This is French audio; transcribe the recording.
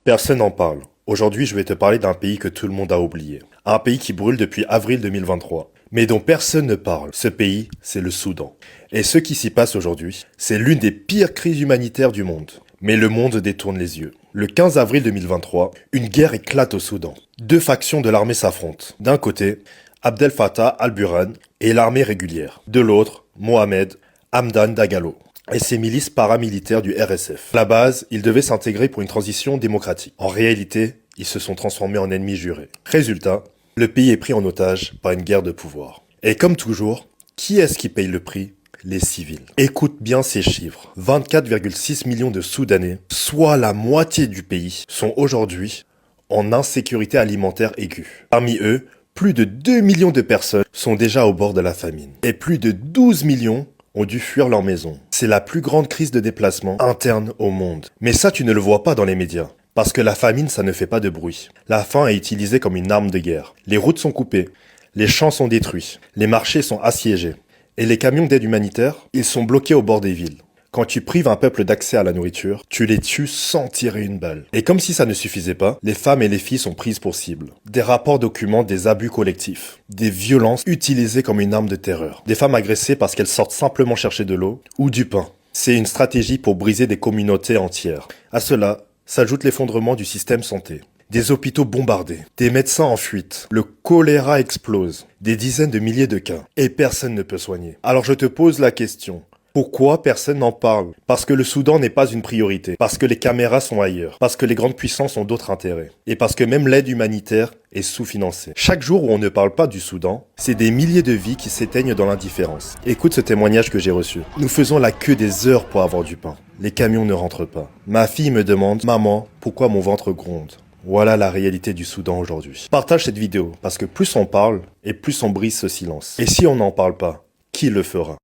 Personne n'en parle. Aujourd'hui, je vais te parler d'un pays que tout le monde a oublié. Un pays qui brûle depuis avril 2023, mais dont personne ne parle. Ce pays, c'est le Soudan. Et ce qui s'y passe aujourd'hui, c'est l'une des pires crises humanitaires du monde. Mais le monde détourne les yeux. Le 15 avril 2023, une guerre éclate au Soudan. Deux factions de l'armée s'affrontent. D'un côté, Abdel Fattah al-Burhan et l'armée régulière. De l'autre, Mohamed Hamdan Dagalo et ses milices paramilitaires du RSF. À la base, ils devaient s'intégrer pour une transition démocratique. En réalité, ils se sont transformés en ennemis jurés. Résultat, le pays est pris en otage par une guerre de pouvoir. Et comme toujours, qui est-ce qui paye le prix ? Les civils. Écoute bien ces chiffres. 24,6 millions de Soudanais, soit la moitié du pays, sont aujourd'hui en insécurité alimentaire aiguë. Parmi eux, plus de 2 millions de personnes sont déjà au bord de la famine. Et plus de 12 millions ont dû fuir leur maison. C'est la plus grande crise de déplacement interne au monde. Mais ça, tu ne le vois pas dans les médias. Parce que la famine, ça ne fait pas de bruit. La faim est utilisée comme une arme de guerre. Les routes sont coupées, les champs sont détruits, les marchés sont assiégés. Et les camions d'aide humanitaire, ils sont bloqués au bord des villes. Quand tu prives un peuple d'accès à la nourriture, tu les tues sans tirer une balle. Et comme si ça ne suffisait pas, les femmes et les filles sont prises pour cible. Des rapports documentent des abus collectifs, des violences utilisées comme une arme de terreur. Des femmes agressées parce qu'elles sortent simplement chercher de l'eau ou du pain. C'est une stratégie pour briser des communautés entières. À cela s'ajoute l'effondrement du système santé. Des hôpitaux bombardés, des médecins en fuite, le choléra explose, des dizaines de milliers de cas, et personne ne peut soigner. Alors je te pose la question, pourquoi personne n'en parle ? Parce que le Soudan n'est pas une priorité, parce que les caméras sont ailleurs, parce que les grandes puissances ont d'autres intérêts, et parce que même l'aide humanitaire est sous-financée. Chaque jour où on ne parle pas du Soudan, c'est des milliers de vies qui s'éteignent dans l'indifférence. Écoute ce témoignage que j'ai reçu. Nous faisons la queue des heures pour avoir du pain. Les camions ne rentrent pas. Ma fille me demande, maman, pourquoi mon ventre gronde ? Voilà la réalité du Soudan aujourd'hui. Partage cette vidéo, parce que plus on parle, et plus on brise ce silence. Et si on n'en parle pas, qui le fera ?